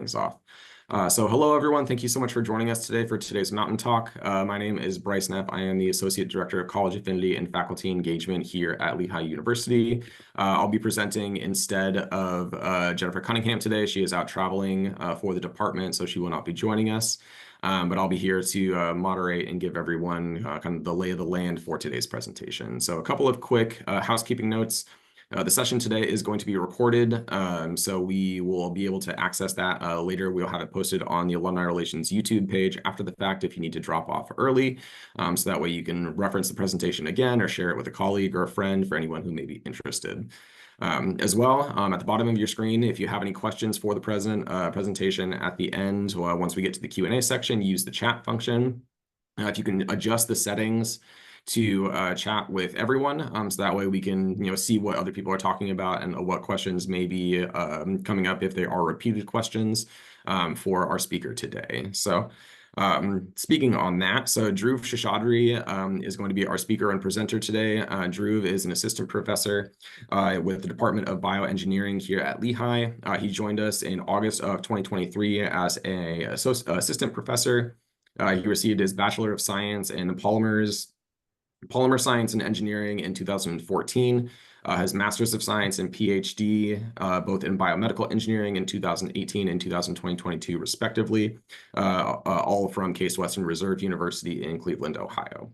Things off. So hello, everyone. Thank you so much for joining us today for today's Mountain Talk. My name is Bryce Knapp. I am the Associate Director of College Affinity and Faculty Engagement here at Lehigh University. I'll be presenting instead of Jennifer Cunningham today. She is out traveling for the department, so she will not be joining us. But I'll be here to moderate and give everyone kind of the lay of the land for today's presentation. So a couple of quick housekeeping notes. The session today is going to be recorded, so we will be able to access that later. We'll have it posted on the Alumni Relations YouTube page after the fact if you need to drop off early, so that way you can reference the presentation again or share it with a colleague or a friend for anyone who may be interested. As well, at the bottom of your screen, if you have any questions for the presentation at the end, once we get to the Q&A section, use the chat function. If you can adjust the settings to chat with everyone, so that way we can see what other people are talking about and what questions may be coming up if they are repeated questions for our speaker today. So speaking on that, so Dhruv Seshadri is going to be our speaker and presenter today. Dhruv is an assistant professor with the Department of Bioengineering here at Lehigh. He joined us in August of 2023 as an assistant professor. He received his Bachelor of Science in Polymer Science and Engineering in 2014, his Master's of Science and PhD, both in Biomedical Engineering in 2018 and 2022, respectively, all from Case Western Reserve University in Cleveland, Ohio.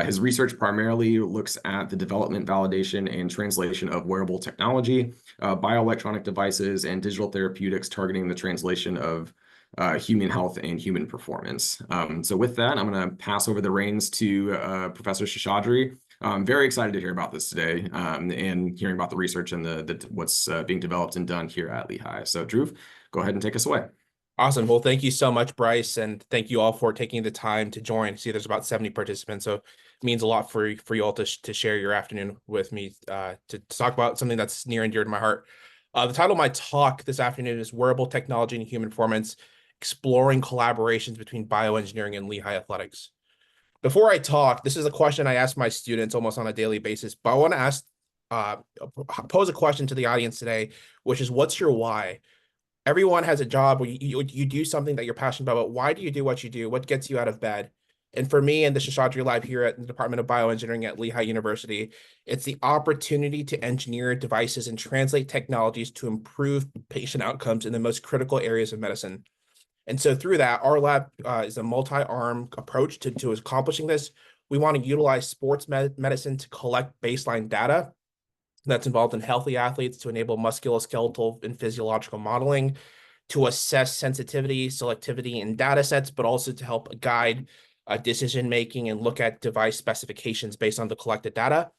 His research primarily looks at the development, validation, and translation of wearable technology, bioelectronic devices, and digital therapeutics targeting the translation of human health and human performance. So with that, I'm going to pass over the reins to Professor Seshadri. I'm very excited to hear about this today and hearing about the research and what's being developed and done here at Lehigh. So Dhruv, go ahead and take us away. Awesome. Well, thank you so much, Bryce, and thank you all for taking the time to join. See, there's about 70 participants, so it means a lot for you all to share your afternoon with me to talk about something that's near and dear to my heart. The title of my talk this afternoon is Wearable Technology and Human Performance, Exploring Collaborations Between Bioengineering and Lehigh Athletics. Before I talk, this is a question I ask my students almost on a daily basis, but I want to pose a question to the audience today, which is, what's your why? Everyone has a job where you do something that you're passionate about, but why do you do what you do? What gets you out of bed? And for me and the Seshadri Lab here at the Department of Bioengineering at Lehigh University, it's the opportunity to engineer devices and translate technologies to improve patient outcomes in the most critical areas of medicine. And so through that, our lab is a multi-arm approach to accomplishing this. We want to utilize sports medicine to collect baseline data that's involved in healthy athletes to enable musculoskeletal and physiological modeling, to assess sensitivity, selectivity in data sets, but also to help guide decision-making and look at device specifications based on the collected data.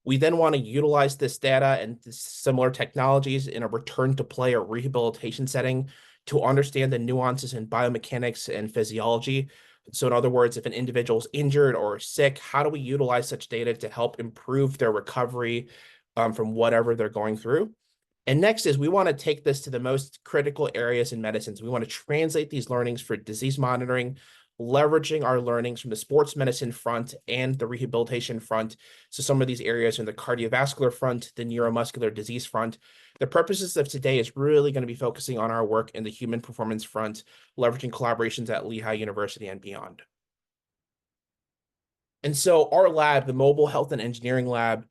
We then want to utilize this data and similar technologies in a return to play or rehabilitation setting to understand the nuances in biomechanics and physiology. So in other words, if an individual is injured or sick, how do we utilize such data to help improve their recovery from whatever they're going through? And next is we want to take this to the most critical areas in medicine. So we want to translate these learnings for disease monitoring, leveraging our learnings from the sports medicine front and the rehabilitation front. So some of these areas in the cardiovascular front, the neuromuscular disease front. The purposes of today is really going to be focusing on our work in the human performance front, leveraging collaborations at Lehigh University and beyond. And so our lab, the Mobile Health and Engineering Lab,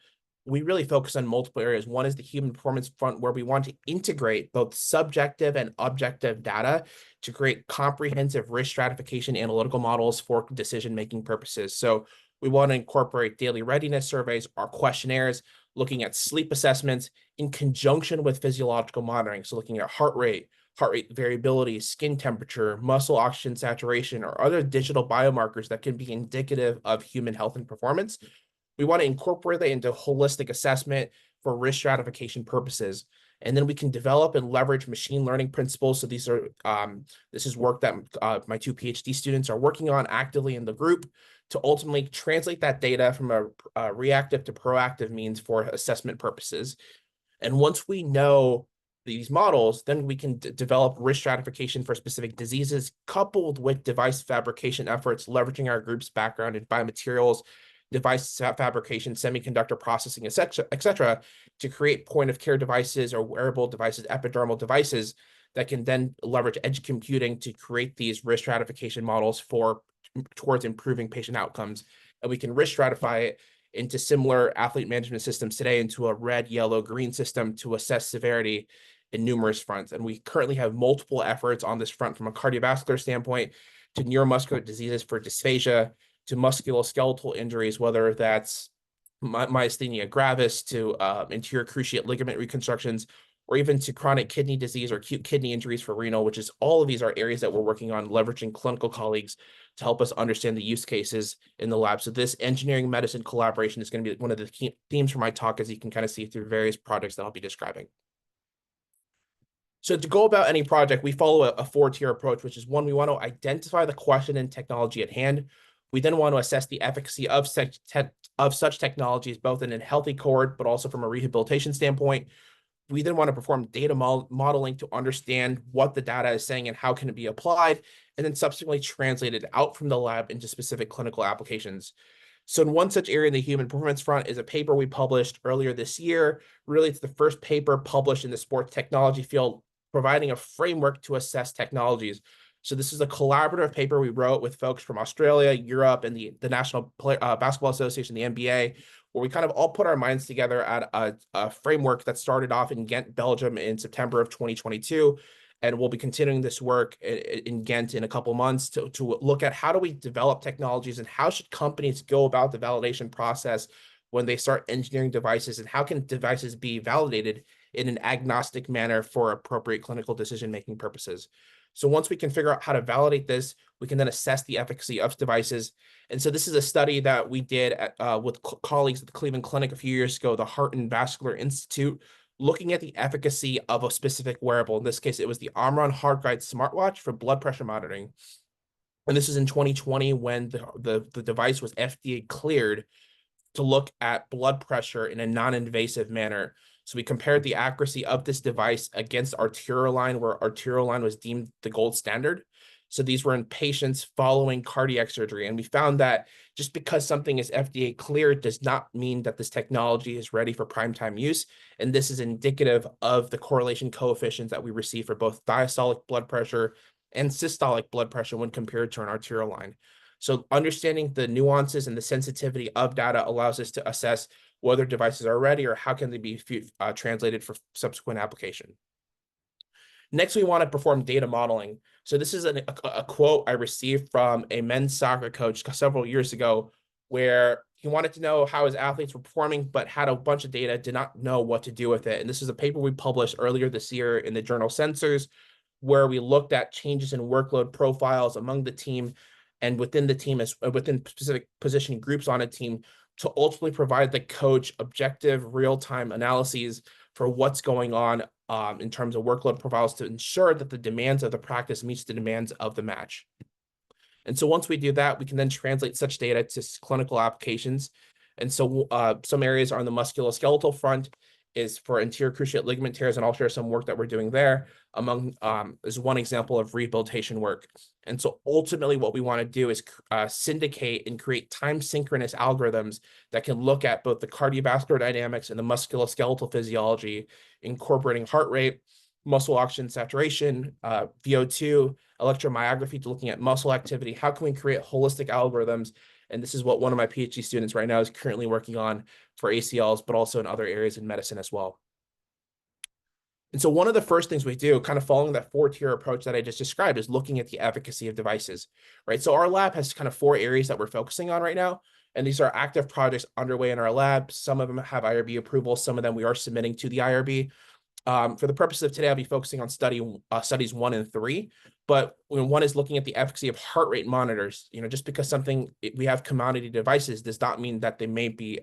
we really focus on multiple areas. One is the human performance front, where we want to integrate both subjective and objective data to create comprehensive risk stratification analytical models for decision-making purposes. So we want to incorporate daily readiness surveys, our questionnaires, looking at sleep assessments in conjunction with physiological monitoring. So looking at heart rate variability, skin temperature, muscle oxygen saturation, or other digital biomarkers that can be indicative of human health and performance. We want to incorporate that into holistic assessment for risk stratification purposes. And then we can develop and leverage machine learning principles. So this is work that my two PhD students are working on actively in the group to ultimately translate that data from a reactive to proactive means for assessment purposes. And once we know these models, then we can develop risk stratification for specific diseases, coupled with device fabrication efforts, leveraging our group's background in biomaterials, device fabrication, semiconductor processing, et cetera, to create point-of-care devices or wearable devices, epidermal devices that can then leverage edge computing to create these risk stratification models towards improving patient outcomes. And we can risk stratify it into similar athlete management systems today into a red, yellow, green system to assess severity in numerous fronts. And we currently have multiple efforts on this front, from a cardiovascular standpoint to neuromuscular diseases for dysphagia, to musculoskeletal injuries, whether that's myasthenia gravis, to anterior cruciate ligament reconstructions, or even to chronic kidney disease or acute kidney injuries for renal, which is all of these are areas that we're working on, leveraging clinical colleagues to help us understand the use cases in the lab. So this engineering medicine collaboration is going to be one of the key themes for my talk, as you can kind of see through various projects that I'll be describing. So to go about any project, we follow a four-tier approach, which is one, we want to identify the question and technology at hand. We then want to assess the efficacy of such technologies, both in a healthy cohort, but also from a rehabilitation standpoint. We then want to perform data modeling to understand what the data is saying and how can it be applied, and then subsequently translated out from the lab into specific clinical applications. So in one such area in the human performance front is a paper we published earlier this year. Really, it's the first paper published in the sports technology field, providing a framework to assess technologies. So this is a collaborative paper we wrote with folks from Australia, Europe, and the National Basketball Association, the NBA, where we kind of all put our minds together at a framework that started off in Ghent, Belgium in September of 2022. And we'll be continuing this work in Ghent in a couple months to look at how do we develop technologies and how should companies go about the validation process when they start engineering devices, and how can devices be validated in an agnostic manner for appropriate clinical decision-making purposes. So once we can figure out how to validate this, we can then assess the efficacy of devices. And so this is a study that we did with colleagues at the Cleveland Clinic a few years ago, the Heart and Vascular Institute, looking at the efficacy of a specific wearable. In this case, it was the Omron Heart Guide smartwatch for blood pressure monitoring. And this is in 2020 when the device was FDA cleared to look at blood pressure in a non-invasive manner. So we compared the accuracy of this device against arterial line, where arterial line was deemed the gold standard. So these were in patients following cardiac surgery. And we found that just because something is FDA cleared does not mean that this technology is ready for primetime use. And this is indicative of the correlation coefficients that we receive for both diastolic blood pressure and systolic blood pressure when compared to an arterial line. So understanding the nuances and the sensitivity of data allows us to assess whether devices are ready or how can they be translated for subsequent application. Next, we want to perform data modeling. So this is a quote I received from a men's soccer coach several years ago, where he wanted to know how his athletes were performing, but had a bunch of data, did not know what to do with it. And this is a paper we published earlier this year in the journal Sensors, where we looked at changes in workload profiles among the team and within the team, as within specific positioning groups on a team, to ultimately provide the coach objective real-time analyses for what's going on in terms of workload profiles to ensure that the demands of the practice meets the demands of the match. And so once we do that, we can then translate such data to clinical applications. And so some areas on the musculoskeletal front is for anterior cruciate ligament tears, and I'll share some work that we're doing there among is one example of rehabilitation work. And so ultimately what we want to do is syndicate and create time synchronous algorithms that can look at both the cardiovascular dynamics and the musculoskeletal physiology, incorporating heart rate, muscle oxygen saturation, VO2, electromyography, to looking at muscle activity. How can we create holistic algorithms? And this is what one of my PhD students right now is currently working on for ACLs, but also in other areas in medicine as well. And so one of the first things we do, kind of following that four-tier approach that I just described, is looking at the efficacy of devices, right? So our lab has kind of four areas that we're focusing on right now. And these are active projects underway in our lab. Some of them have IRB approval. Some of them we are submitting to the IRB. For the purpose of today, I'll be focusing on studies 1 and 3. But one is looking at the efficacy of heart rate monitors. Just because we have commodity devices does not mean that they may be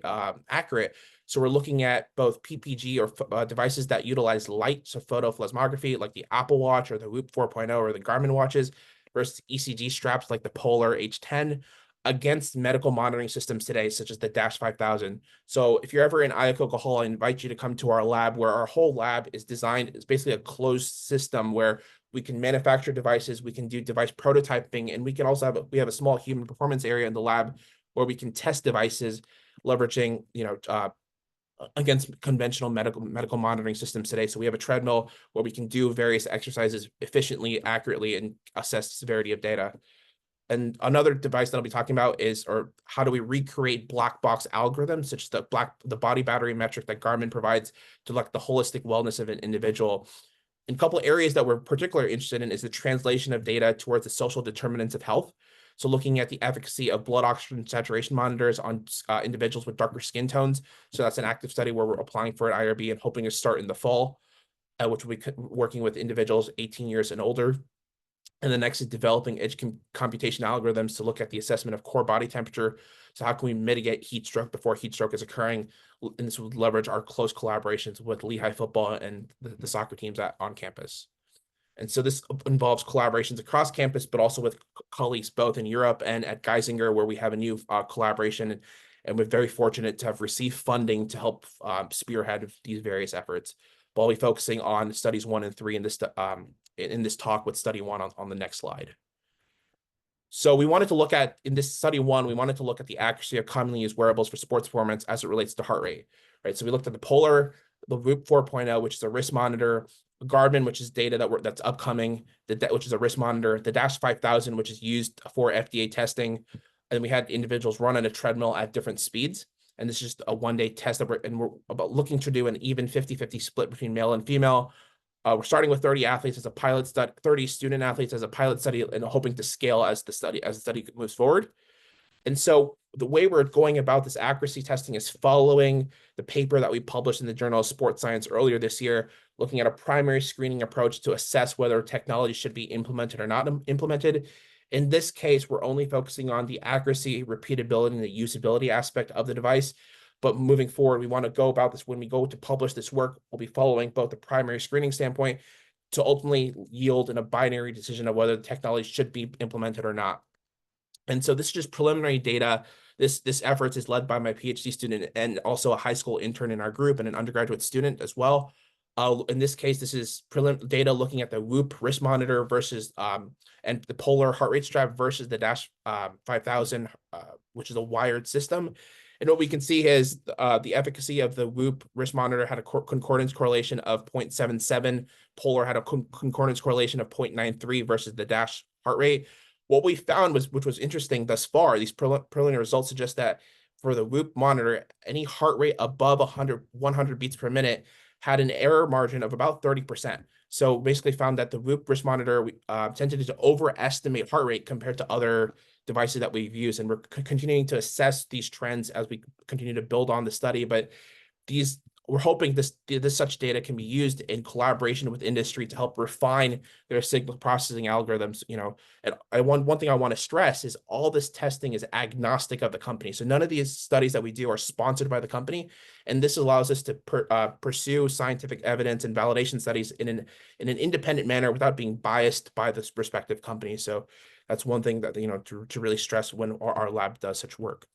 accurate. So we're looking at both PPG or devices that utilize light, so photoplethysmography, like the Apple Watch or the Whoop 4.0 or the Garmin watches, versus ECG straps like the Polar H10, against medical monitoring systems today, such as the Dash 5000. So if you're ever in Iacocca Hall, I invite you to come to our lab, where our whole lab is designed. It's basically a closed system where we can manufacture devices, we can do device prototyping, and we can also have a small human performance area in the lab where we can test devices leveraging, against conventional medical monitoring systems today. So we have a treadmill where we can do various exercises efficiently, accurately, and assess severity of data. And another device that I'll be talking about is, or how do we recreate black box algorithms, such as the body battery metric that Garmin provides to look at the holistic wellness of an individual. And a couple of areas that we're particularly interested in is the translation of data towards the social determinants of health. So looking at the efficacy of blood oxygen saturation monitors on individuals with darker skin tones. So that's an active study where we're applying for an IRB and hoping to start in the fall, which will be working with individuals 18 years and older. And the next is developing edge computation algorithms to look at the assessment of core body temperature. So how can we mitigate heat stroke before heat stroke is occurring? And this would leverage our close collaborations with Lehigh football and the soccer teams on campus. And so this involves collaborations across campus, but also with colleagues both in Europe and at Geisinger, where we have a new collaboration. And we're very fortunate to have received funding to help spearhead these various efforts. But I'll be focusing on studies 1 and 3 in this talk, with study 1 on the next slide. So we wanted to look at, in this study 1, we wanted to look at the accuracy of commonly used wearables for sports performance as it relates to heart rate, right? So we looked at the Polar, the Whoop 4.0, which is a wrist monitor, Garmin, which is data that's upcoming, which is a wrist monitor, the Dash 5000, which is used for FDA testing. And we had individuals run on a treadmill at different speeds. And this is just a one-day test that we're about looking to do an even 50-50 split between male and female. We're starting with 30 athletes as a pilot study, 30 student athletes as a pilot study, and hoping to scale as the study moves forward. And so the way we're going about this accuracy testing is following the paper that we published in the Journal of Sports Science earlier this year, looking at a primary screening approach to assess whether technology should be implemented or not implemented. In this case, we're only focusing on the accuracy, repeatability, and the usability aspect of the device. But moving forward, we want to go about this. When we go to publish this work, we'll be following both the primary screening standpoint to ultimately yield in a binary decision of whether the technology should be implemented or not. And so this is just preliminary data. This effort is led by my PhD student and also a high school intern in our group and an undergraduate student as well. In this case, this is data looking at the Whoop wrist monitor versus and the Polar heart rate strap versus the Dash 5000, which is a wired system. And what we can see is the efficacy of the Whoop wrist monitor had a concordance correlation of 0.77. Polar had a concordance correlation of 0.93 versus the Dash heart rate. What we found which was interesting thus far, these preliminary results suggest that for the Whoop monitor, any heart rate above 100 beats per minute had an error margin of about 30%. So basically found that the Whoop wrist monitor tended to overestimate heart rate compared to other devices that we've used. And we're continuing to assess these trends as we continue to build on the study. But we're hoping such data can be used in collaboration with industry to help refine their signal processing algorithms. And one thing I want to stress is all this testing is agnostic of the company. So none of these studies that we do are sponsored by the company, and this allows us to pursue scientific evidence and validation studies in an independent manner without being biased by this respective company. So that's one thing that to really stress when our lab does such work.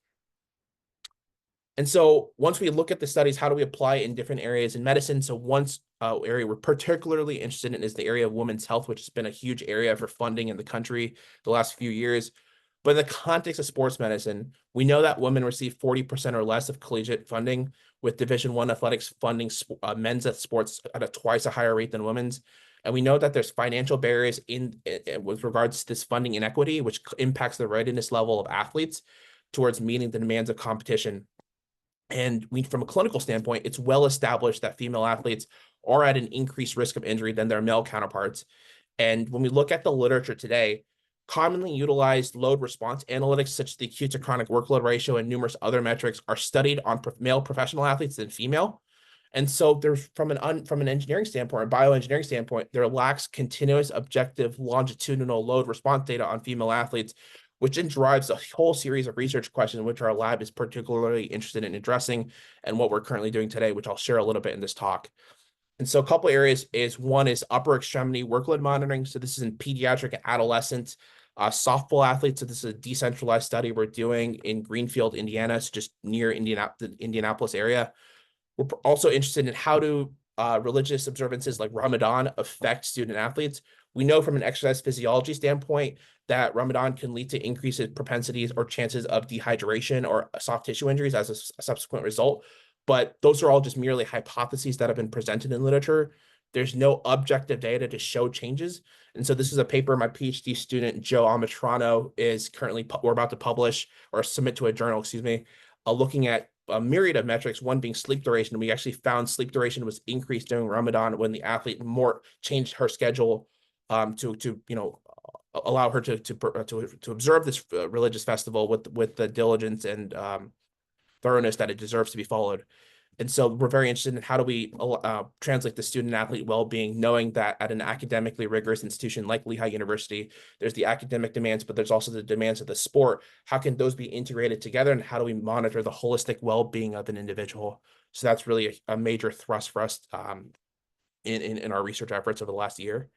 And so once we look at the studies, how do we apply in different areas in medicine? So one area we're particularly interested in is the area of women's health, which has been a huge area for funding in the country the last few years. But in the context of sports medicine, we know that women receive 40% or less of collegiate funding, with Division I athletics funding men's sports at a twice a higher rate than women's. And we know that there's financial barriers with regards to this funding inequity, which impacts the readiness level of athletes towards meeting the demands of competition. And from a clinical standpoint, it's well established that female athletes are at an increased risk of injury than their male counterparts. And when we look at the literature today, commonly utilized load response analytics, such as the acute to chronic workload ratio and numerous other metrics, are studied on male professional athletes than female. And so there's from an engineering standpoint, or bioengineering standpoint, there lacks continuous objective longitudinal load response data on female athletes, which then drives a whole series of research questions, which our lab is particularly interested in addressing, and what we're currently doing today, which I'll share a little bit in this talk. And so a couple areas one is upper extremity workload monitoring. So this is in pediatric and adolescent softball athletes. So this is a decentralized study we're doing in Greenfield, Indiana. It's just near the Indianapolis area. We're also interested in how do religious observances like Ramadan affect student athletes. We know from an exercise physiology standpoint that Ramadan can lead to increased propensities or chances of dehydration or soft tissue injuries as a subsequent result. but those are all just merely hypotheses that have been presented in literature. There's no objective data to show changes. And so this is a paper my PhD student, Joe Amatrano, is currently, we're about to publish or submit to a journal, excuse me, looking at a myriad of metrics, one being sleep duration. We actually found sleep duration was increased during Ramadan when the athlete changed her schedule to allow her to observe this religious festival with the diligence and thoroughness that it deserves to be followed. And so we're very interested in how do we translate the student athlete well-being, knowing that at an academically rigorous institution like Lehigh University, there's the academic demands, but there's also the demands of the sport. How can those be integrated together, and how do we monitor the holistic well-being of an individual? So that's really a major thrust for us in our research efforts over the last year.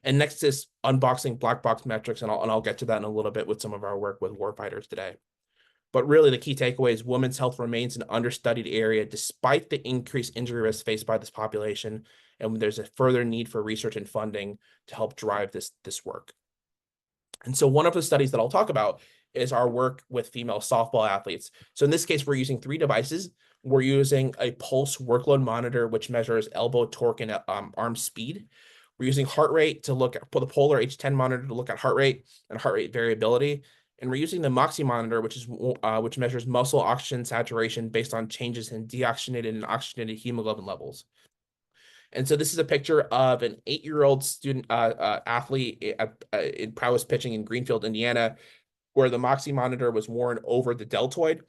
And next is unboxing black box metrics, and I'll get to that in a little bit with some of our work with warfighters today. But really, the key takeaway is women's health remains an understudied area despite the increased injury risk faced by this population, and there's a further need for research and funding to help drive this work. And so one of the studies that I'll talk about is our work with female softball athletes. So in this case, we're using 3 devices. We're using a pulse workload monitor, which measures elbow torque and arm speed. We're using heart rate to look at the polar H10 monitor to look at heart rate and heart rate variability. And we're using the Moxie monitor, which measures muscle oxygen saturation based on changes in deoxygenated and oxygenated hemoglobin levels. And so this is a picture of an 8-year-old student athlete in prowess pitching in Greenfield, Indiana, where the Moxie monitor was worn over the deltoid.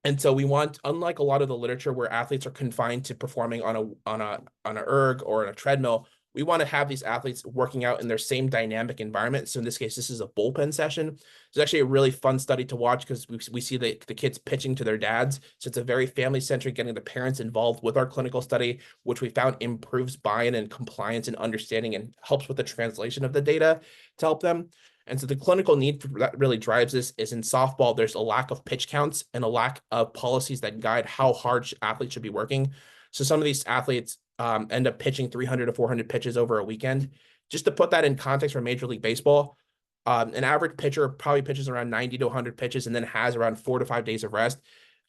And so we want, unlike a lot of the literature where athletes are confined to performing on an erg or on a treadmill, we want to have these athletes working out in their same dynamic environment. So in this case, this is a bullpen session. It's actually a really fun study to watch because we see the kids pitching to their dads. So it's a very family-centric, getting the parents involved with our clinical study, which we found improves buy-in and compliance and understanding and helps with the translation of the data to help them. And so the clinical need that really drives this is in softball, there's a lack of pitch counts and a lack of policies that guide how hard athletes should be working. So some of these athletes end up pitching 300 to 400 pitches over a weekend. Just to put that in context for Major League Baseball, an average pitcher probably pitches around 90 to 100 pitches and then has around 4 to 5 days of rest.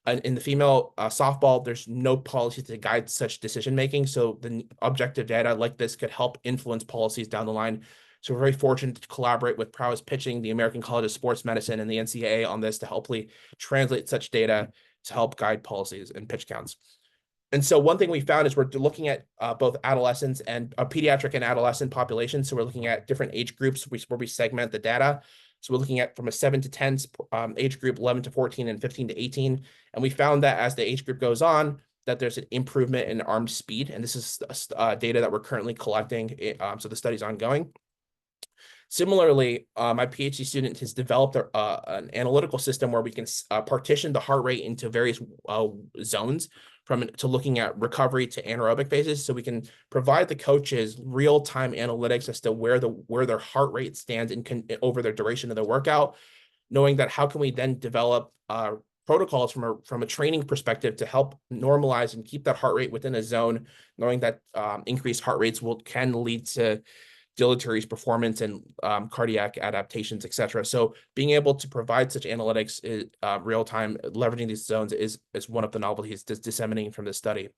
And in the female softball, there's no policy to guide such decision-making. So the objective data like this could help influence policies down the line. So we're very fortunate to collaborate with Prowess Pitching, the American College of Sports Medicine, and the NCAA on this to hopefully translate such data to help guide policies and pitch counts. And so one thing we found is we're looking at both adolescents and pediatric and adolescent populations. So we're looking at different age groups where we segment the data. So we're looking at from a 7 to 10 age group, 11 to 14, and 15 to 18. And we found that as the age group goes on, that there's an improvement in arm speed. And this is data that we're currently collecting. So the study's ongoing. Similarly, my PhD student has developed an analytical system where we can partition the heart rate into various zones to looking at recovery to anaerobic phases. So we can provide the coaches real-time analytics as to where their heart rate stands over their duration of their workout, knowing that how can we then develop protocols from a training perspective to help normalize and keep that heart rate within a zone, knowing that increased heart rates can lead to deleterious performance and cardiac adaptations, et cetera. So being able to provide such analytics real time, leveraging these zones is one of the novelties disseminating from this study.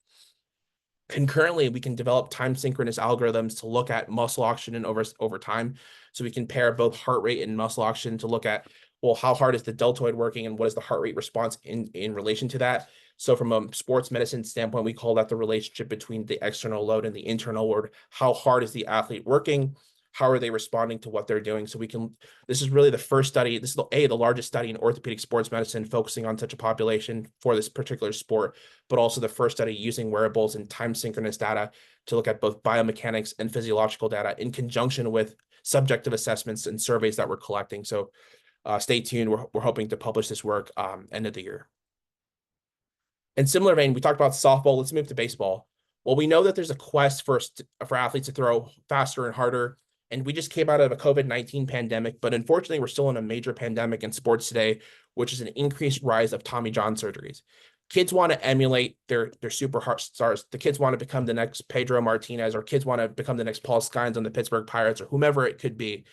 Concurrently, we can develop time synchronous algorithms to look at muscle oxygen over time. So we can pair both heart rate and muscle oxygen to look at, well, how hard is the deltoid working and what is the heart rate response in relation to that? So from a sports medicine standpoint, we call that the relationship between the external load and the internal load. How hard is the athlete working? How are they responding to what they're doing? So this is really the first study. This is the largest study in orthopedic sports medicine focusing on such a population for this particular sport, but also the first study using wearables and time synchronous data to look at both biomechanics and physiological data in conjunction with subjective assessments and surveys that we're collecting. So stay tuned. We're hoping to publish this work end of the year. In similar vein, we talked about softball. Let's move to baseball. Well, we know that there's a quest for athletes to throw faster and harder. And we just came out of a COVID-19 pandemic, but unfortunately, we're still in a major pandemic in sports today, which is an increased rise of Tommy John surgeries. Kids want to emulate their superstars. The kids want to become the next Pedro Martinez, or kids want to become the next Paul Skynes on the Pittsburgh Pirates, or whomever it could be.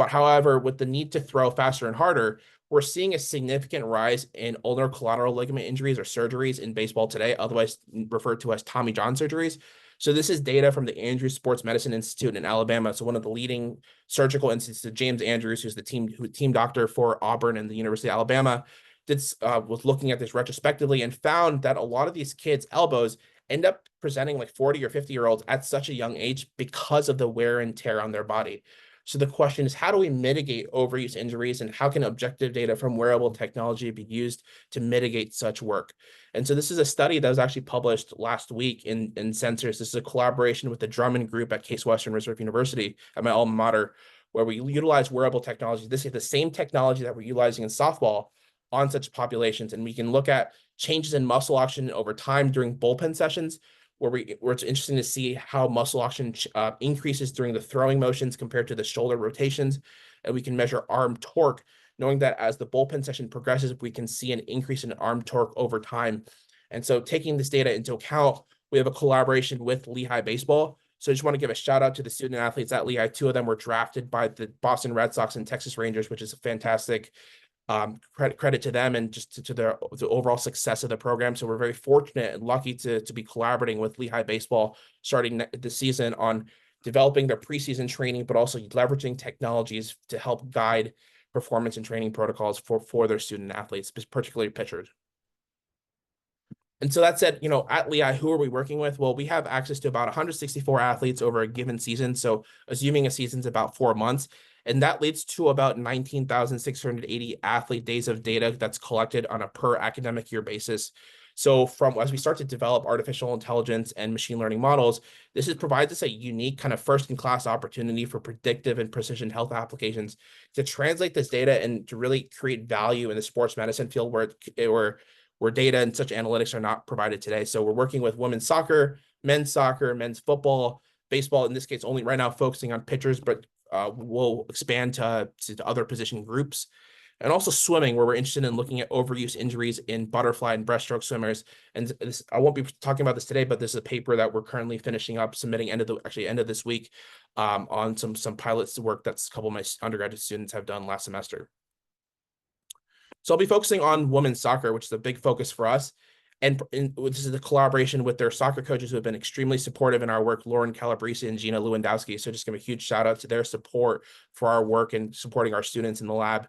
But however, with the need to throw faster and harder, we're seeing a significant rise in ulnar collateral ligament injuries or surgeries in baseball today, otherwise referred to as Tommy John surgeries. So this is data from the Andrews Sports Medicine Institute in Alabama. So one of the leading surgical institutes, James Andrews, who's the team doctor for Auburn and the University of Alabama, was looking at this retrospectively and found that a lot of these kids' elbows end up presenting like 40 or 50-year-olds at such a young age because of the wear and tear on their body. So the question is, how do we mitigate overuse injuries, and how can objective data from wearable technology be used to mitigate such work? And so this is a study that was actually published last week in Sensors. This is a collaboration with the Drummond Group at Case Western Reserve University at my alma mater, where we utilize wearable technology. This is the same technology that we're utilizing in softball on such populations. And we can look at changes in muscle oxygen over time during bullpen sessions, where it's interesting to see how muscle oxygen increases during the throwing motions compared to the shoulder rotations. And we can measure arm torque, knowing that as the bullpen session progresses, we can see an increase in arm torque over time. And so taking this data into account, we have a collaboration with Lehigh Baseball. So I just want to give a shout out to the student athletes at Lehigh. 2 of them were drafted by the Boston Red Sox and Texas Rangers, which is a fantastic credit to them, and just to the overall success of the program. So we're very fortunate and lucky to be collaborating with Lehigh Baseball starting this season on developing their preseason training, but also leveraging technologies to help guide performance and training protocols for their student athletes, particularly pitchers. And so that said, at Lehigh, who are we working with? Well, we have access to about 164 athletes over a given season. So assuming a season's about 4 months, and that leads to about 19,680 athlete days of data that's collected on a per academic year basis. So as we start to develop artificial intelligence and machine learning models, this provides us a unique kind of first-in-class opportunity for predictive and precision health applications to translate this data and to really create value in the sports medicine field where data and such analytics are not provided today. So we're working with women's soccer, men's football, baseball, in this case, only right now focusing on pitchers, but we'll expand to other position groups. And also swimming, where we're interested in looking at overuse injuries in butterfly and breaststroke swimmers. And I won't be talking about this today, but this is a paper that we're currently finishing up, submitting end of this week on some pilots work that's a couple of my undergraduate students have done last semester. So I'll be focusing on women's soccer, which is a big focus for us. And this is the collaboration with their soccer coaches who have been extremely supportive in our work, Lauren Calabrese and Gina Lewandowski. So just give a huge shout out to their support for our work and supporting our students in the lab.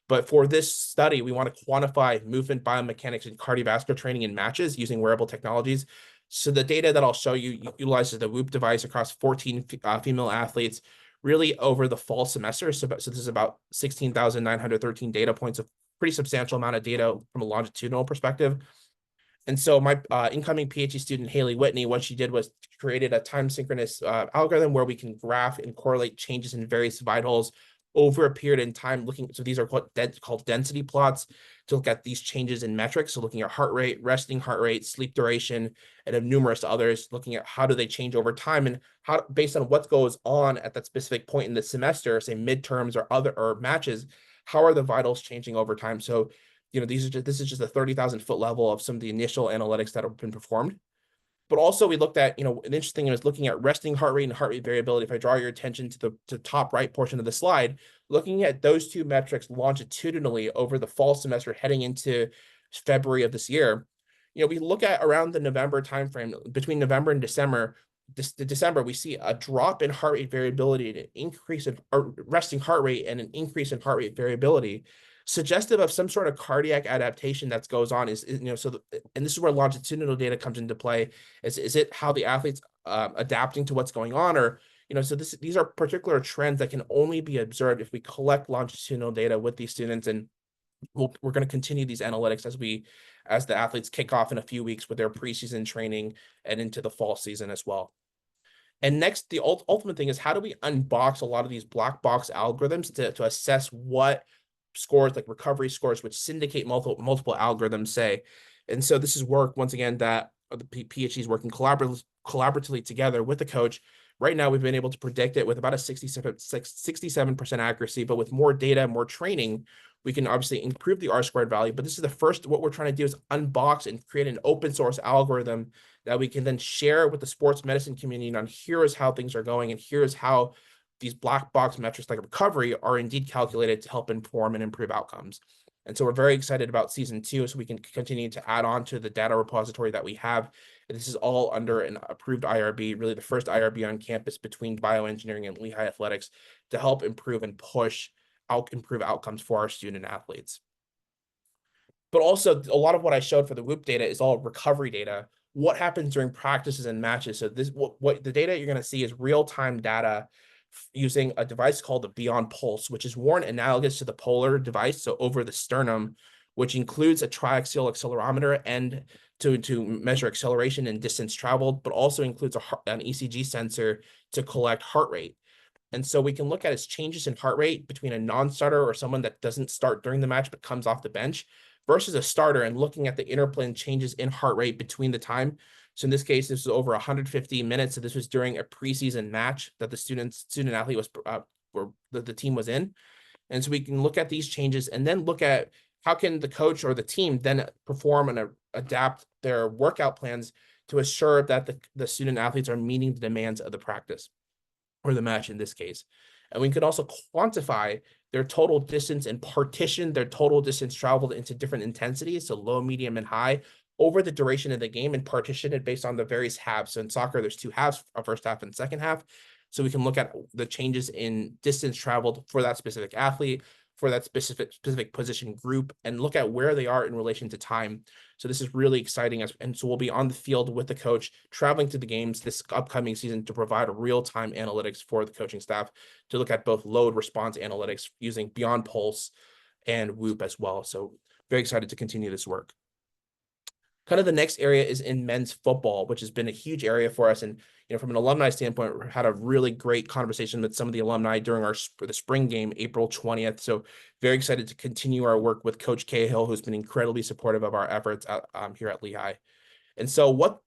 But for this study, we want to quantify movement biomechanics and cardiovascular training in matches using wearable technologies. So the data that I'll show you utilizes the Whoop device across 14 female athletes really over the fall semester. So this is about 16,913 data points, of pretty substantial amount of data from a longitudinal perspective. And so my incoming PhD student, Haley Whitney, what she did was created a time synchronous algorithm where we can graph and correlate changes in various vitals over a period in time. So these are called density plots to look at these changes in metrics. So looking at heart rate, resting heart rate, sleep duration, and numerous others, looking at how do they change over time and how, based on what goes on at that specific point in the semester, say midterms or matches, how are the vitals changing over time? So this is just a 30,000-foot level of some of the initial analytics that have been performed. But also we looked at, an interesting thing is looking at resting heart rate and heart rate variability. If I draw your attention to the top right portion of the slide, looking at those two metrics longitudinally over the fall semester heading into February of this year, we look at around the November timeframe, between November and December, December, we see a drop in heart rate variability, an increase in resting heart rate, and an increase in heart rate variability, suggestive of some sort of cardiac adaptation that goes on. And this is where longitudinal data comes into play. Is it how the athletes adapting to what's going on, or so these are particular trends that can only be observed if we collect longitudinal data with these students, and we're going to continue these analytics as the athletes kick off in a few weeks with their preseason training and into the fall season as well. And next, the ultimate thing is, how do we unbox a lot of these black box algorithms to assess what scores, like recovery scores, which syndicate multiple algorithms say. And so this is work, once again, that the PhDs working collaboratively together with the coach. Right now, we've been able to predict it with about a 67% accuracy, but with more data, more training, we can obviously improve the R-squared value. But this is what we're trying to do is unbox and create an open source algorithm that we can then share with the sports medicine community on here is how things are going, and here is how these black box metrics like recovery are indeed calculated to help inform and improve outcomes. And so we're very excited about season 2, so we can continue to add on to the data repository that we have. And this is all under an approved IRB, really the first IRB on campus between bioengineering and Lehigh athletics to help improve and push out, improve outcomes for our student athletes. But also a lot of what I showed for the WHOOP data is all recovery data. What happens during practices and matches? So this, what the data you're going to see is real-time data using a device called the Beyond Pulse, which is worn analogous to the Polar device, so over the sternum, which includes a triaxial accelerometer and to measure acceleration and distance traveled, but also includes an ECG sensor to collect heart rate. And so we can look at its changes in heart rate between a non-starter or someone that doesn't start during the match but comes off the bench versus a starter, and looking at the interplay and changes in heart rate between the time. So in this case, this was over 150 minutes. So this was during a preseason match that the student athlete was, or the team was in. And so we can look at these changes and then look at how can the coach or the team then perform and adapt their workout plans to assure that the student athletes are meeting the demands of the practice or the match in this case. And we could also quantify their total distance and partition their total distance traveled into different intensities, so low, medium, and high, over the duration of the game, and partition it based on the various halves. So in soccer, there's 2 halves, a first half and second half. So we can look at the changes in distance traveled for that specific athlete, for that specific position group, and look at where they are in relation to time. So this is really exciting. And so we'll be on the field with the coach, traveling to the games this upcoming season to provide real-time analytics for the coaching staff to look at both load response analytics using Beyond Pulse and WHOOP as well. So very excited to continue this work. Kind of the next area is in men's football, which has been a huge area for us. And from an alumni standpoint, we had a really great conversation with some of the alumni during the spring game, April 20th. So very excited to continue our work with Coach Cahill, who's been incredibly supportive of our efforts here at Lehigh. And so what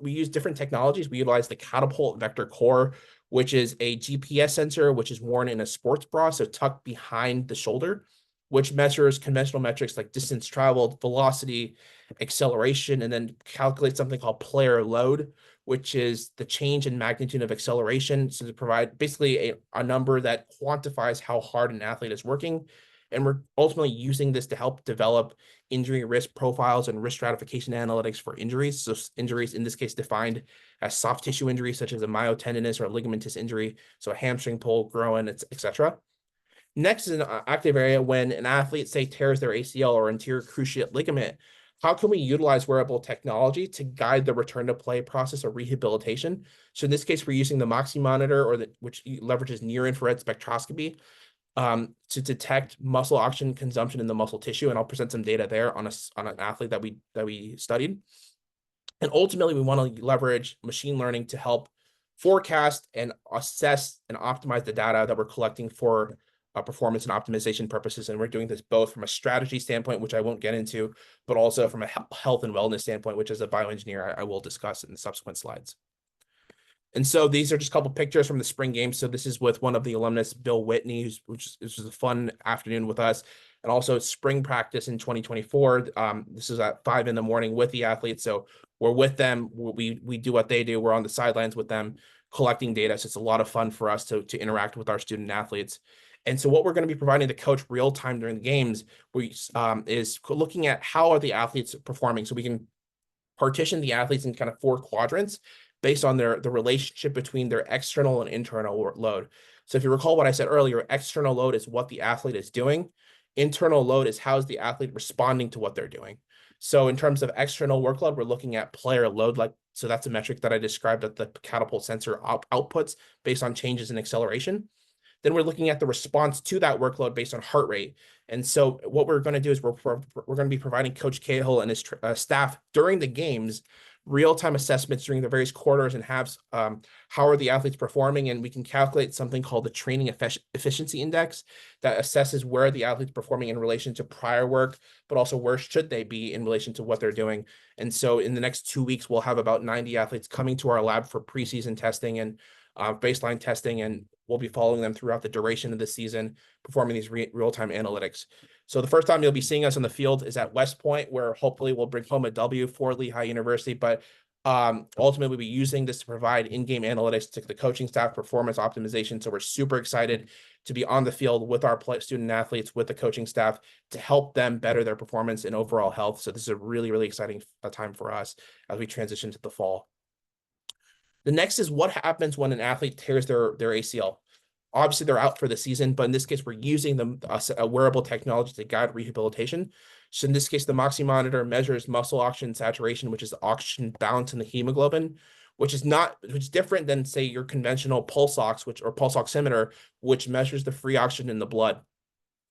we use different technologies. We utilize the Catapult Vector Core, which is a GPS sensor, which is worn in a sports bra, so tucked behind the shoulder, which measures conventional metrics like distance traveled, velocity, acceleration, and then calculates something called player load, which is the change in magnitude of acceleration. So to provide basically a number that quantifies how hard an athlete is working. And we're ultimately using this to help develop injury risk profiles and risk stratification analytics for injuries. So injuries in this case defined as soft tissue injuries, such as a myotendinous or a ligamentous injury. So a hamstring pull, groin, etc. Next is an active area when an athlete, say, tears their ACL or anterior cruciate ligament. How can we utilize wearable technology to guide the return to play process or rehabilitation? So in this case, we're using the Moxie monitor, which leverages near-infrared spectroscopy to detect muscle oxygen consumption in the muscle tissue. And I'll present some data there on an athlete that we studied. And ultimately, we want to leverage machine learning to help forecast and assess and optimize the data that we're collecting for performance and optimization purposes. And we're doing this both from a strategy standpoint, which I won't get into, but also from a health and wellness standpoint, which as a bioengineer, I will discuss in the subsequent slides. And so these are just a couple pictures from the spring game. So this is with one of the alumnus, Bill Whitney, which was a fun afternoon with us. And also spring practice in 2024. This is at 5 a.m. with the athletes. So we're with them. We do what they do. We're on the sidelines with them collecting data. So it's a lot of fun for us to interact with our student athletes. And so what we're going to be providing the coach real time during the games is looking at how are the athletes performing. So we can partition the athletes in kind of 4 quadrants based on the relationship between their external and internal load. So if you recall what I said earlier, external load is what the athlete is doing. Internal load is how is the athlete responding to what they're doing. So in terms of external workload, we're looking at player load. So that's a metric that I described that the Catapult sensor outputs based on changes in acceleration. Then we're looking at the response to that workload based on heart rate. And so what we're going to do is we're going to be providing Coach Cahill and his staff during the games real-time assessments during the various quarters and halves. How are the athletes performing? And we can calculate something called the training efficiency index that assesses where the athlete's performing in relation to prior work, but also where should they be in relation to what they're doing. And so in the next 2 weeks, we'll have about 90 athletes coming to our lab for preseason testing and baseline testing, and we'll be following them throughout the duration of the season, performing these real-time analytics. So the first time you'll be seeing us on the field is at West Point, where hopefully we'll bring home a W for Lehigh University. But Ultimately, we'll be using this to provide in-game analytics to the coaching staff, performance optimization. So we're super excited to be on the field with our student athletes, with the coaching staff, to help them better their performance and overall health. So this is a really, really exciting time for us as we transition to the fall. The next is what happens when an athlete tears their ACL. Obviously, they're out for the season, but in this case, we're using a wearable technology to guide rehabilitation. So in this case, the Moxy monitor measures muscle oxygen saturation, which is the oxygen balance in the hemoglobin, which is different than, say, your conventional pulse ox, or pulse oximeter, which measures the free oxygen in the blood.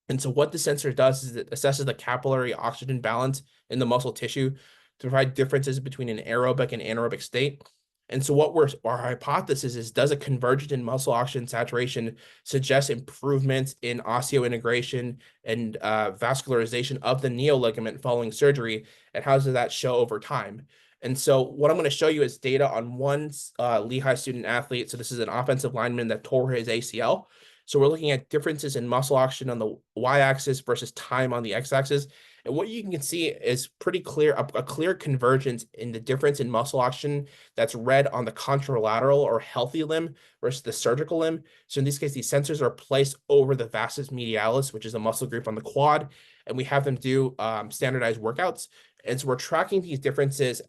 And so what the sensor does is it assesses the capillary oxygen balance in the muscle tissue to provide differences between an aerobic and anaerobic state. And so our hypothesis is, does a convergence in muscle oxygen saturation suggest improvements in osseointegration and vascularization of the neoligament following surgery? And how does that show over time? And so what I'm going to show you is data on one Lehigh student athlete. So this is an offensive lineman that tore his ACL. So we're looking at differences in muscle oxygen on the y-axis versus time on the x-axis. And what you can see is pretty clear, a clear convergence in the difference in muscle oxygen that's read on the contralateral or healthy limb versus the surgical limb. So in this case, these sensors are placed over the vastus medialis, which is a muscle group on the quad, and we have them do standardized workouts. And so we're tracking these differences,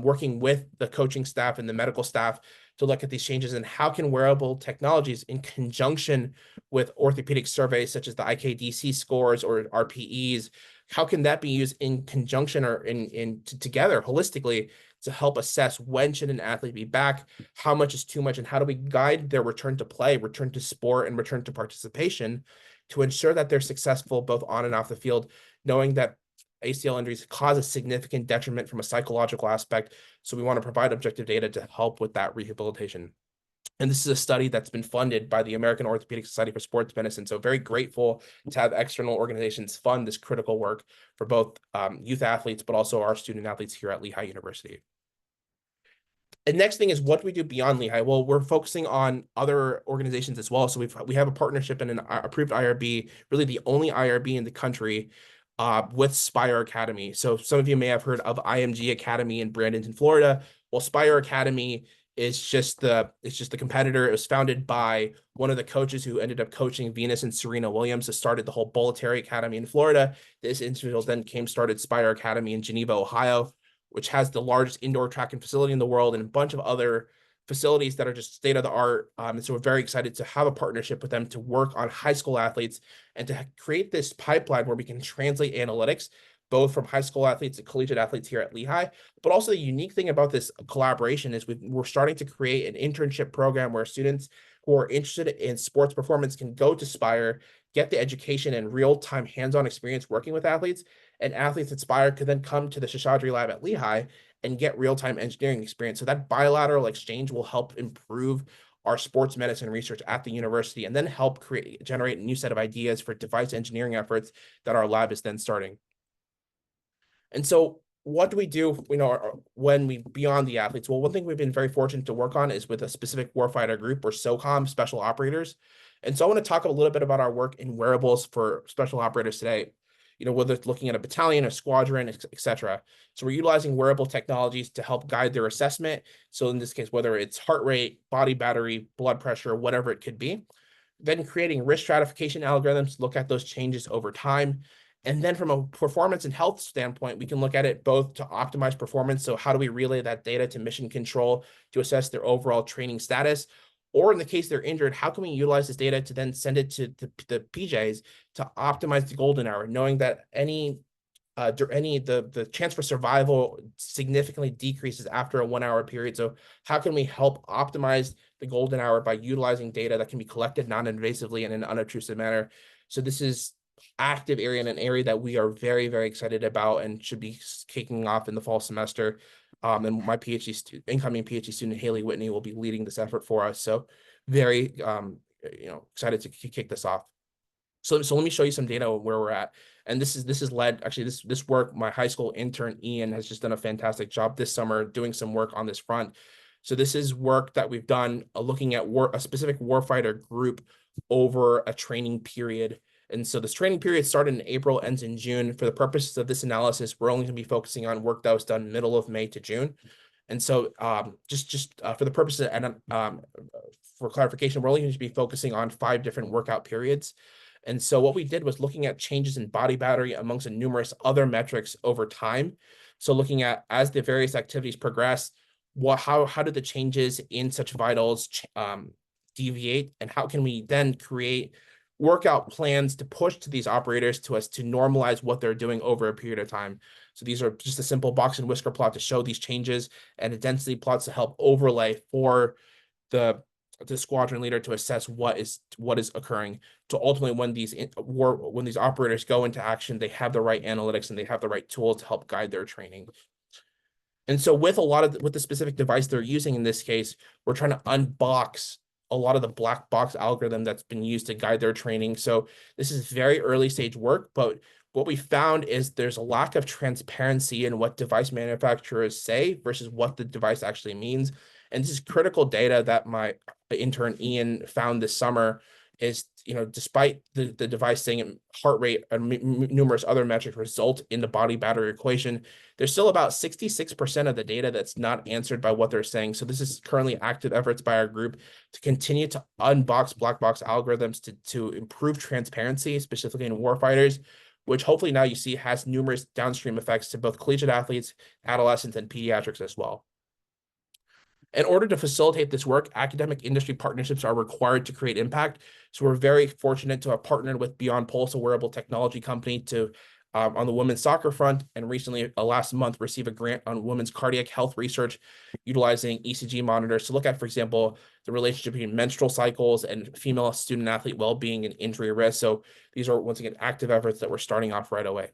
working with the coaching staff and the medical staff to look at these changes, and how can wearable technologies in conjunction with orthopedic surveys such as the IKDC scores or RPEs, how can that be used in conjunction or together holistically to help assess when should an athlete be back, how much is too much, and how do we guide their return to play, return to sport, and return to participation to ensure that they're successful both on and off the field, knowing that ACL injuries cause a significant detriment from a psychological aspect. So we want to provide objective data to help with that rehabilitation. And this is a study that's been funded by the American Orthopedic Society for Sports Medicine. So very grateful to have external organizations fund this critical work for both youth athletes, but also our student athletes here at Lehigh University. The next thing is, what do we do beyond Lehigh? Well, we're focusing on other organizations as well. So we have a partnership and an approved IRB, really the only IRB in the country, with Spire Academy. So some of you may have heard of IMG Academy in Bradenton, Florida. Well, Spire Academy is just the competitor. It was founded by one of the coaches who ended up coaching Venus and Serena Williams, who started the whole Bolletary Academy in Florida. This individual then started Spire Academy in Geneva, Ohio, which has the largest indoor track and facility in the world, and a bunch of other facilities that are just state of the art. And so we're very excited to have a partnership with them to work on high school athletes and to create this pipeline where we can translate analytics, both from high school athletes to collegiate athletes here at Lehigh. But also the unique thing about this collaboration is we're starting to create an internship program where students who are interested in sports performance can go to Spire, get the education and real-time hands-on experience working with athletes, and athletes at Spire could then come to the Seshadri lab at Lehigh and get real-time engineering experience. So that bilateral exchange will help improve our sports medicine research at the university, and then help generate a new set of ideas for device engineering efforts that our lab is then starting. And so what do we do, when we beyond the athletes? Well, one thing we've been very fortunate to work on is with a specific warfighter group, or SOCOM, special operators. And so I want to talk a little bit about our work in wearables for special operators today. Whether it's looking at a battalion, a squadron, etc. So we're utilizing wearable technologies to help guide their assessment. So in this case, whether it's heart rate, body battery, blood pressure, whatever it could be, then creating risk stratification algorithms to look at those changes over time. And then from a performance and health standpoint, we can look at it both to optimize performance. So how do we relay that data to mission control to assess their overall training status? Or in the case they're injured, how can we utilize this data to then send it to the PJs to optimize the golden hour, knowing that the chance for survival significantly decreases after a 1 hour period. So how can we help optimize the golden hour by utilizing data that can be collected non-invasively and in an unobtrusive manner? So this is active area, and an area that we are very, very excited about and should be kicking off in the fall semester. And my incoming PhD student, Haley Whitney, will be leading this effort for us. So very, excited to kick this off. So let me show you some data where we're at. And this is led, actually, this work, my high school intern, Ian, has just done a fantastic job this summer doing some work on this front. So this is work that we've done looking at a specific warfighter group over a training period. And so this training period started in April, ends in June. For the purposes of this analysis, we're only going to be focusing on work that was done middle of May to June. And so just for the purposes and for clarification, we're only going to be focusing on 5 different workout periods. And so what we did was looking at changes in body battery amongst numerous other metrics over time. So looking at as the various activities progress, how did the changes in such vitals deviate, and how can we then create workout plans to push to these operators to normalize what they're doing over a period of time. So these are just a simple box and whisker plot to show these changes, and a density plots to help overlay for the squadron leader to assess what is occurring. To ultimately, when these operators go into action, they have the right analytics and they have the right tools to help guide their training. And so with with the specific device they're using in this case, we're trying to unbox a lot of the black box algorithm that's been used to guide their training. So this is very early stage work, but what we found is there's a lack of transparency in what device manufacturers say versus what the device actually means. And this is critical data that my intern Ian found this summer. Is, despite the device saying heart rate and numerous other metrics result in the body battery equation, there's still about 66% of the data that's not answered by what they're saying. So this is currently active efforts by our group to continue to unbox black box algorithms to improve transparency, specifically in warfighters, which hopefully now you see has numerous downstream effects to both collegiate athletes, adolescents, and pediatrics as well. In order to facilitate this work, academic industry partnerships are required to create impact. So we're very fortunate to have partnered with Beyond Pulse, a wearable technology company, to on the women's soccer front, and recently, last month, receive a grant on women's cardiac health research utilizing ECG monitors to look at, for example, the relationship between menstrual cycles and female student athlete well-being and injury risk. So these are, once again, active efforts that we're starting off right away.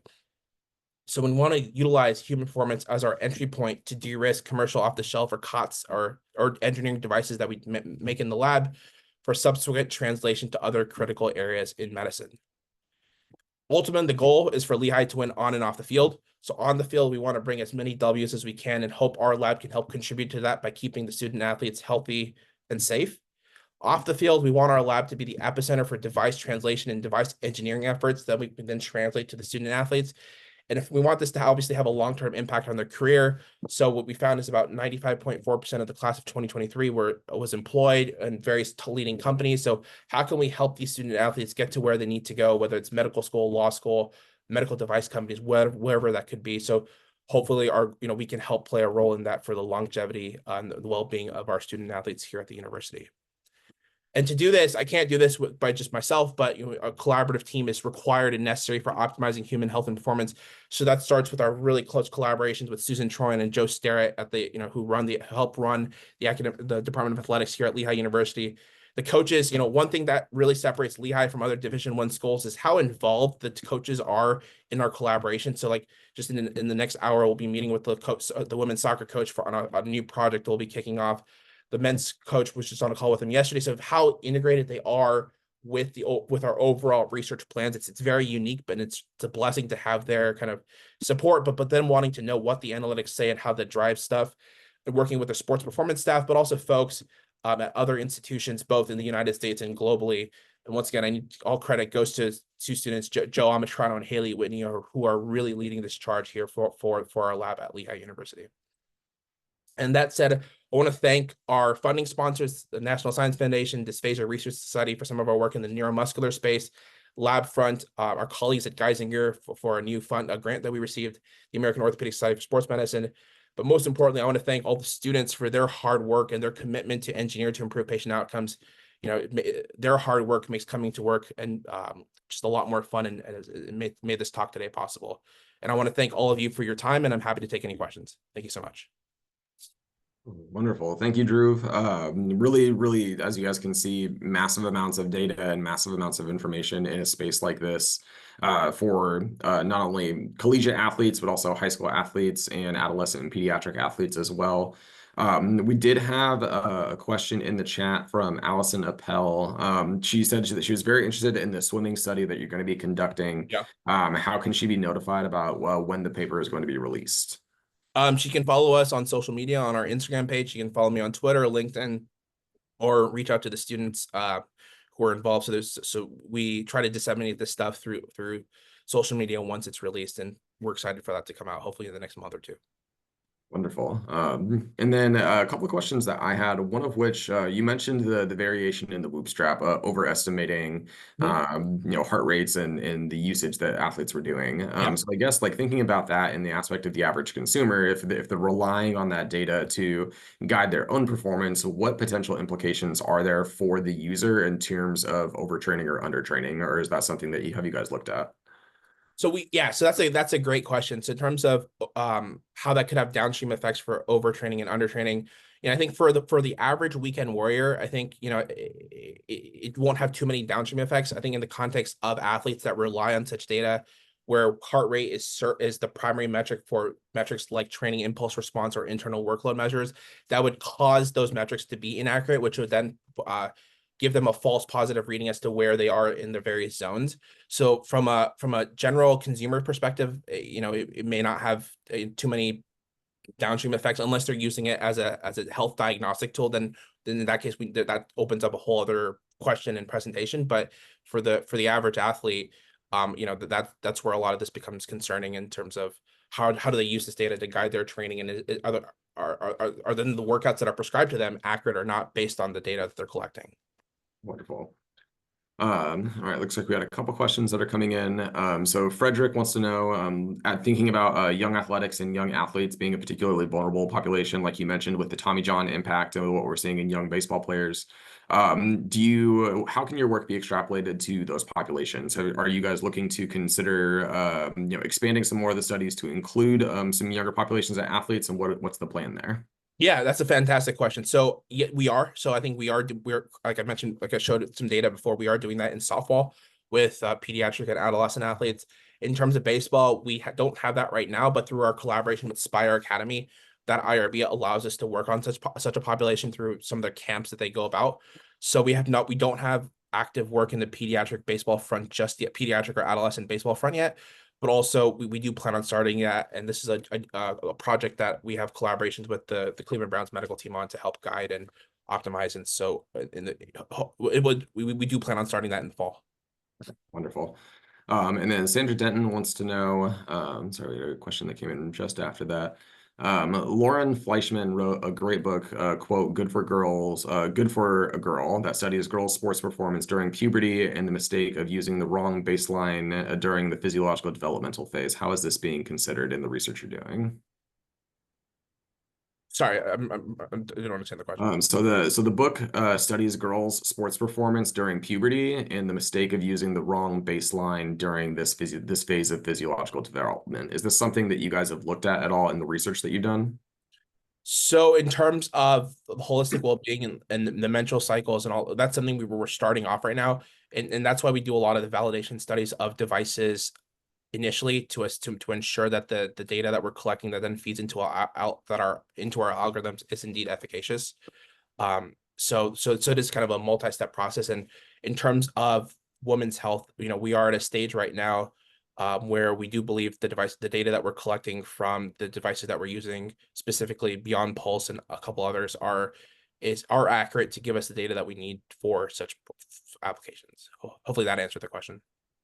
So we want to utilize human performance as our entry point to de-risk commercial off-the-shelf or COTS or engineering devices that we make in the lab for subsequent translation to other critical areas in medicine. Ultimately, the goal is for Lehigh to win on and off the field. So on the field, we want to bring as many W's as we can and hope our lab can help contribute to that by keeping the student athletes healthy and safe. Off the field, we want our lab to be the epicenter for device translation and device engineering efforts that we can then translate to the student athletes. And if we want this to obviously have a long-term impact on their career, so what we found is about 95.4% of the class of 2023 was employed in various leading companies. So how can we help these student athletes get to where they need to go, whether it's medical school, law school, medical device companies, wherever that could be. So hopefully we can help play a role in that for the longevity and the well-being of our student athletes here at the university. And to do this, I can't do this by just myself, but a collaborative team is required and necessary for optimizing human health and performance. So that starts with our really close collaborations with Susan Troyan and Joe Sterrett at who help run the Department of Athletics here at Lehigh University. The coaches, one thing that really separates Lehigh from other Division I schools is how involved the coaches are in our collaboration. So just in the next hour, we'll be meeting with the women's soccer coach on a new project we'll be kicking off. The men's coach was just on a call with him yesterday. So how integrated they are with our overall research plans. It's very unique, but it's a blessing to have their kind of support, but then wanting to know what the analytics say and how that drives stuff, and working with the sports performance staff, but also folks at other institutions, both in the United States and globally. And once again, all credit goes to two students, Joe Amitrano and Haley Whitney, who are really leading this charge here for our lab at Lehigh University. And that said, I want to thank our funding sponsors, the National Science Foundation, Dysphagia Research Society for some of our work in the neuromuscular space, Labfront, our colleagues at Geisinger for a new a grant that we received, the American Orthopedic Society for Sports Medicine. But most importantly, I want to thank all the students for their hard work and their commitment to engineer to improve patient outcomes. Their hard work makes coming to work and just a lot more fun, and it made this talk today possible. And I want to thank all of you for your time, and I'm happy to take any questions. Thank you so much. Wonderful. Thank you, Dhruv. Really, as you guys can see, massive amounts of data and massive amounts of information in a space like this for not only collegiate athletes, but also high school athletes and adolescent and pediatric athletes as well. We did have a question in the chat from Allison Appel. She said that she was very interested in the swimming study that you're going to be conducting. Yeah. How can she be notified about when the paper is going to be released? She can follow us on social media on our Instagram page. She can follow me on Twitter, LinkedIn, or reach out to the students who are involved. So we try to disseminate this stuff through social media once it's released, and we're excited for that to come out hopefully in the next month or two. Wonderful. And then a couple of questions that I had, one of which you mentioned the variation in the whoop strap, overestimating Mhm. heart rates and the usage that athletes were doing. Yeah. So I guess like thinking about that in the aspect of the average consumer, if they're relying on that data to guide their own performance, what potential implications are there for the user in terms of overtraining or undertraining, or is that something that you guys looked at? So that's a great question. So in terms of how that could have downstream effects for overtraining and undertraining, I think for the average weekend warrior, I think it won't have too many downstream effects. I think in the context of athletes that rely on such data, where heart rate is the primary metric for metrics like training impulse response or internal workload measures, that would cause those metrics to be inaccurate, which would then give them a false positive reading as to where they are in the various zones. So from a general consumer perspective, it may not have too many downstream effects unless they're using it as a health diagnostic tool. Then in that case, that opens up a whole other question and presentation. But for the average athlete, that's where a lot of this becomes concerning in terms of how do they use this data to guide their training, and are then the workouts that are prescribed to them accurate or not based on the data that they're collecting. Wonderful. All right, looks like we had a couple questions that are coming in. So Frederick wants to know, thinking about young athletics and young athletes being a particularly vulnerable population, like you mentioned with the Tommy John impact and what we're seeing in young baseball players. How can your work be extrapolated to those populations? Are you guys looking to consider, expanding some more of the studies to include some younger populations of athletes, and what's the plan there? Yeah, that's a fantastic question. So yeah, we are. So I think we're like I mentioned, like I showed some data before, we are doing that in softball with pediatric and adolescent athletes. In terms of baseball, we don't have that right now, but through our collaboration with Spire Academy, that IRB allows us to work on such a population through some of their camps that they go about. So we don't have active work in the pediatric baseball front just yet, pediatric or adolescent baseball front yet, but also we do plan on starting that. And this is a project that we have collaborations with the Cleveland Browns medical team on to help guide and optimize. And so we do plan on starting that in the fall. Wonderful. And then Sandra Denton wants to know, sorry, a question that came in just after that. Lauren Fleischman wrote a great book, quote, good for a girl, that studies girls' sports performance during puberty and the mistake of using the wrong baseline during the physiological developmental phase. How is this being considered in the research you're doing? Sorry, I don't understand the question. So the book studies girls' sports performance during puberty and the mistake of using the wrong baseline during this phase of physiological development. Is this something that you guys have looked at all in the research that you've done? So in terms of the holistic well-being and the menstrual cycles and all, that's something we're starting off right now. And that's why we do a lot of the validation studies of devices initially to us to ensure that the data that we're collecting that then feeds into our algorithms is indeed efficacious. So it is kind of a multi-step process. And in terms of women's health, we are at a stage right now where we do believe the data that we're collecting from the devices that we're using, specifically Beyond Pulse and a couple others, are accurate to give us the data that we need for such applications. Hopefully that answered the question.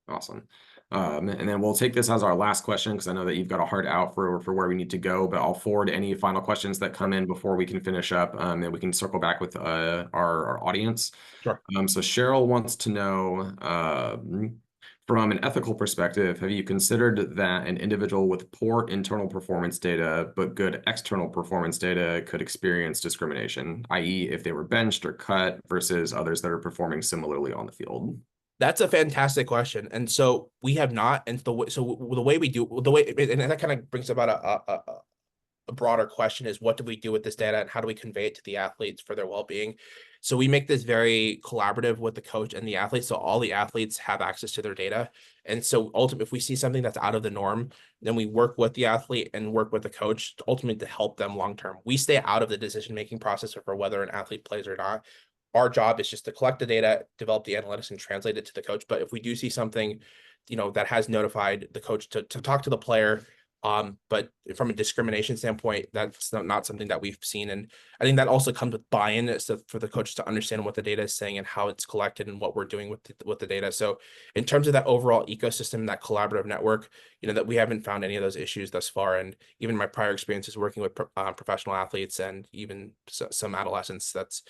Awesome. And then we'll take this as our last question because I know that you've got a hard out for where we need to go, but I'll forward any final questions that come in before we can finish up, and we can circle back with our audience. Sure. So Cheryl wants to know, from an ethical perspective, have you considered that an individual with poor internal performance data but good external performance data could experience discrimination, i.e., if they were benched or cut versus others that are performing similarly on the field? That's a fantastic question. And so we have not, and the way we do and that kind of brings about a broader question is, what do we do with this data and how do we convey it to the athletes for their well-being? So we make this very collaborative with the coach and the athletes. So all the athletes have access to their data. And so ultimately, if we see something that's out of the norm, then we work with the athlete and work with the coach to ultimately to help them long-term. We stay out of the decision-making process for whether an athlete plays or not. Our job is just to collect the data, develop the analytics, and translate it to the coach. But if we do see something, that has notified the coach to talk to the player, But from a discrimination standpoint, that's not something that we've seen. And I think that also comes with buy-in, so for the coaches to understand what the data is saying and how it's collected and what we're doing with the data. So in terms of that overall ecosystem, that collaborative network, that we haven't found any of those issues thus far. And even my prior experiences working with professional athletes and even some adolescents, that's,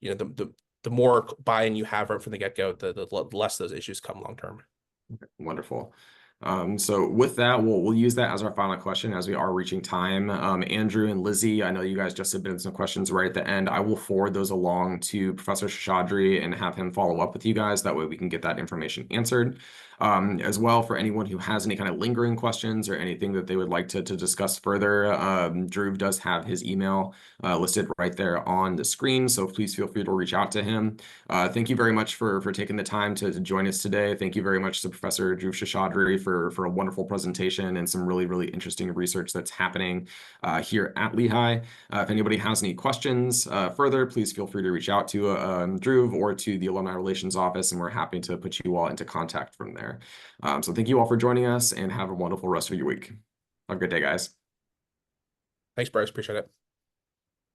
the more buy-in you have right from the get-go, the less those issues come long-term. Wonderful. So with that, we'll use that as our final question as we are reaching time. Andrew and Lizzie, I know you guys just submitted some questions right at the end. I will forward those along to Professor Seshadri and have him follow up with you guys. That way we can get that information answered. As well, for anyone who has any kind of lingering questions or anything that they would like to discuss further, Dhruv does have his email listed right there on the screen, so please feel free to reach out to him. Thank you very much for taking the time to join us today. Thank you very much to Professor Dhruv Seshadri for a wonderful presentation and some really interesting research that's happening here at Lehigh. If anybody has any questions further, please feel free to reach out to Dhruv or to the Alumni Relations Office, and we're happy to put you all into contact from there. So thank you all for joining us and have a wonderful rest of your week. Have a good day, guys. Thanks, Bryce. Appreciate it.